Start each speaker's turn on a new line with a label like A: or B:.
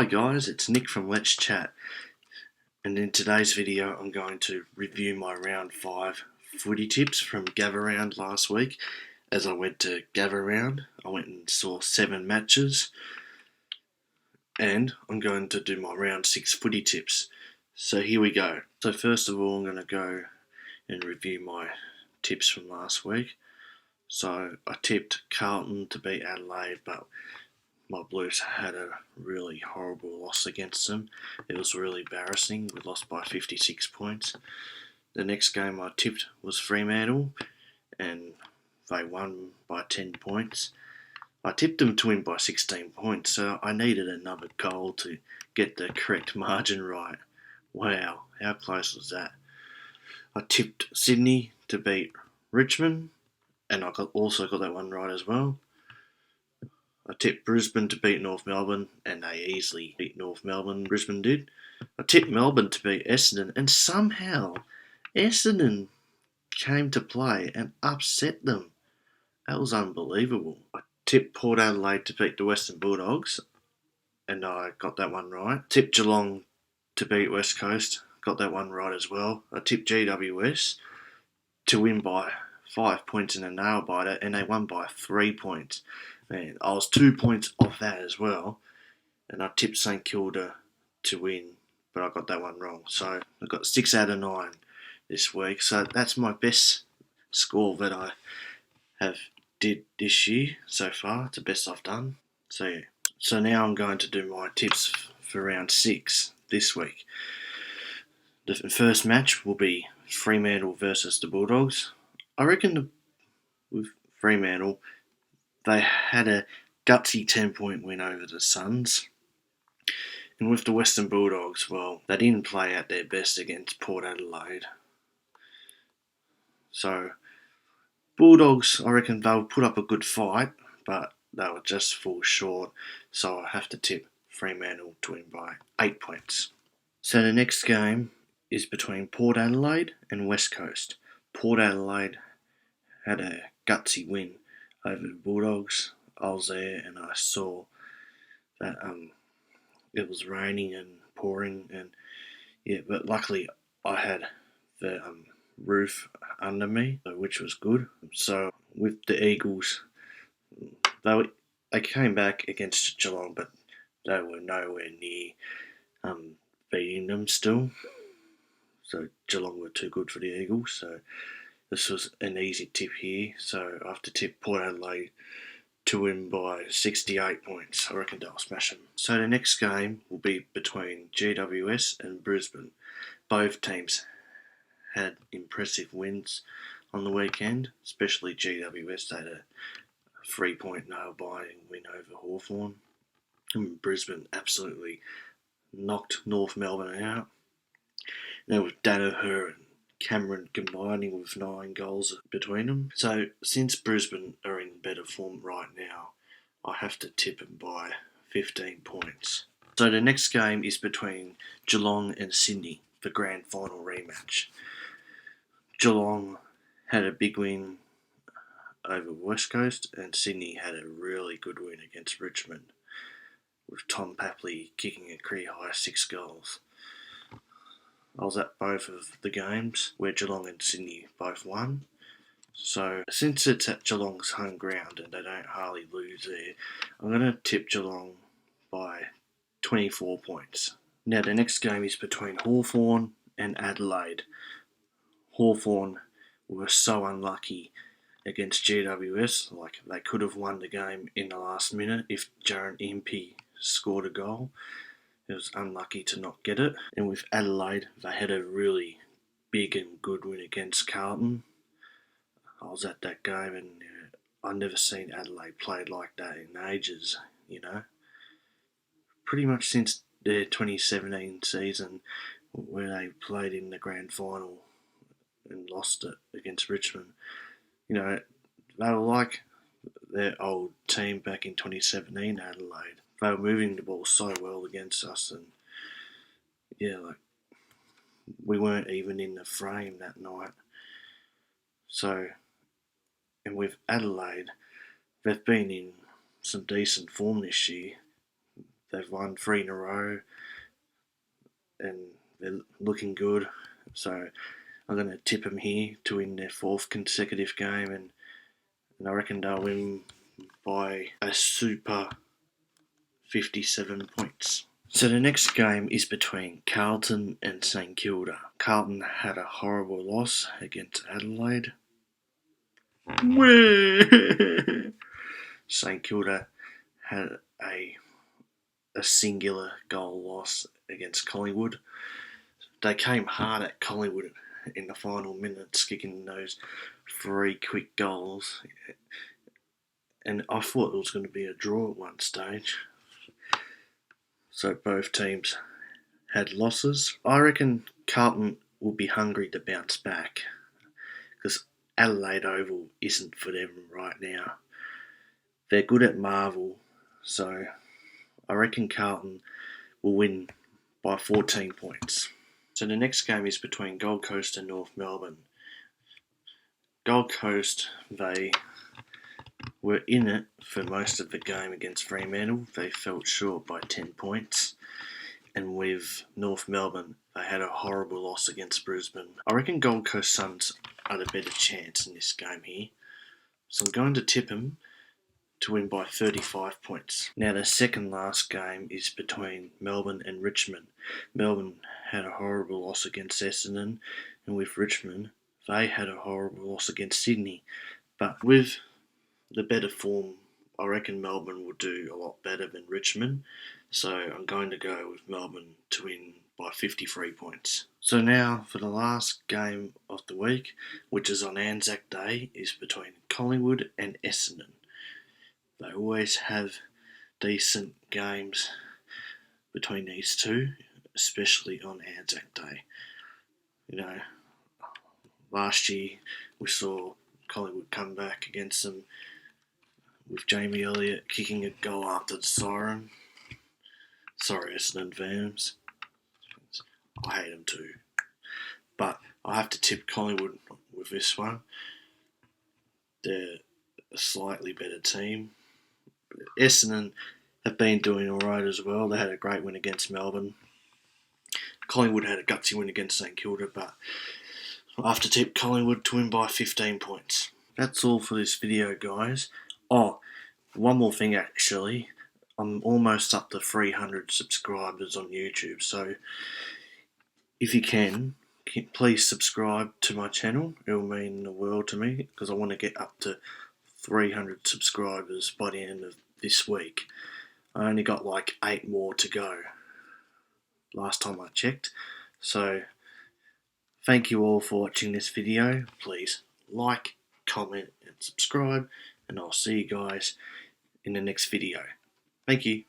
A: Hi guys, it's Nick from Let's Chat, and in today's video I'm going to review my round 5 footy tips from Gavaround last week. As I went to Gavaround, I went and saw 7 matches, and I'm going to do my round 6 footy tips. So here we go. So first of all I'm going to go and review my tips from last week. So I tipped Carlton to beat Adelaide, but my Blues had a really horrible loss against them. It was really embarrassing. We lost by 56 points. The next game I tipped was Fremantle, and they won by 10 points. I tipped them to win by 16 points, so I needed another goal to get the correct margin right. Wow, how close was that? I tipped Sydney to beat Richmond, and I also got that one right as well. I tipped Brisbane to beat North Melbourne, and they easily beat North Melbourne. Brisbane did. I tipped Melbourne to beat Essendon, and somehow Essendon came to play and upset them. That was unbelievable. I tipped Port Adelaide to beat the Western Bulldogs, and I got that one right. Tipped Geelong to beat West Coast, got that one right as well. I tipped GWS to win by 5 points in a nail biter, and they won by 3 points. Man, I was 2 points off that as well, and I tipped St Kilda to win, but I got that one wrong. So I got 6 out of 9 this week. So that's my best score that I have did this year so far. It's the best I've done. So yeah. So now I'm going to do my tips for round 6 this week. The first match will be Fremantle versus the Bulldogs. I reckon with Fremantle, they had a gutsy 10-point win over the Suns. And with the Western Bulldogs, well, they didn't play at their best against Port Adelaide. So, Bulldogs, I reckon they'll put up a good fight, but they will just fall short. So I have to tip Fremantle to win by 8 points. So the next game is between Port Adelaide and West Coast. Port Adelaide had a gutsy win over the Bulldogs. I was there and I saw that it was raining and pouring, and yeah, but luckily I had the roof under me, which was good. So with the Eagles, they came back against Geelong, but they were nowhere near beating them still. So Geelong were too good for the Eagles. So this was an easy tip here. So I have to tip Port Adelaide to win by 68 points. I reckon they'll smash them. So the next game will be between GWS and Brisbane. Both teams had impressive wins on the weekend, especially GWS. They had a 3-point nail-biting win over Hawthorn. And Brisbane absolutely knocked North Melbourne out. Now with Danaher and Cameron combining with 9 goals between them. So since Brisbane are in better form right now, I have to tip them by 15 points. So the next game is between Geelong and Sydney, the grand final rematch. Geelong had a big win over West Coast, and Sydney had a really good win against Richmond, with Tom Papley kicking a career high 6 goals. I was at both of the games where Geelong and Sydney both won. So since it's at Geelong's home ground and they don't hardly lose there, I'm going to tip Geelong by 24 points. Now the next game is between Hawthorn and Adelaide. Hawthorn were so unlucky against GWS, like they could have won the game in the last minute if Jaron Impey scored a goal. It was unlucky to not get it. And with Adelaide, they had a really big and good win against Carlton. I was at that game and I've never seen Adelaide played like that in ages, you know. Pretty much since their 2017 season where they played in the grand final and lost it against Richmond. You know, they were like their old team back in 2017, Adelaide. They were moving the ball so well against us, and yeah, like we weren't even in the frame that night. So, and with Adelaide, they've been in some decent form this year. they've won 3 in a row, and they're looking good. So I'm going to tip them here to win their 4th consecutive game, and I reckon they'll win by a super 57 points. So the next game is between Carlton and St Kilda. Carlton had a horrible loss against Adelaide. St Kilda had a singular goal loss against Collingwood. They came hard at Collingwood in the final minutes, kicking those 3 quick goals. And I thought it was going to be a draw at one stage. So both teams had losses. I reckon Carlton will be hungry to bounce back, because Adelaide Oval isn't for them right now. They're good at Marvel, so I reckon Carlton will win by 14 points. So the next game is between Gold Coast and North Melbourne. Gold Coast, they were in it for most of the game against Fremantle. They fell short by 10 points. And with North Melbourne, they had a horrible loss against Brisbane. I reckon Gold Coast Suns are the better chance in this game here. So I'm going to tip them to win by 35 points. Now the second last game is between Melbourne and Richmond. Melbourne had a horrible loss against Essendon, and with Richmond, they had a horrible loss against Sydney. But with the better form, I reckon Melbourne will do a lot better than Richmond. So I'm going to go with Melbourne to win by 53 points. So now for the last game of the week, which is on Anzac Day, is between Collingwood and Essendon. They always have decent games between these two, especially on Anzac Day. You know, last year we saw Collingwood come back against them with Jamie Elliott kicking a goal after the siren. Sorry, Essendon fans. I hate them too. But I have to tip Collingwood with this one. They're a slightly better team. Essendon have been doing alright as well. They had a great win against Melbourne. Collingwood had a gutsy win against St Kilda, but I have to tip Collingwood to win by 15 points. That's all for this video, guys. Oh, one more thing actually. I'm almost up to 300 subscribers on YouTube, so if you can, please subscribe to my channel. It will mean the world to me, because I want to get up to 300 subscribers by the end of this week. I only got like 8 more to go last time I checked. So thank you all for watching this video. Please like, comment and subscribe, and I'll see you guys in the next video. Thank you.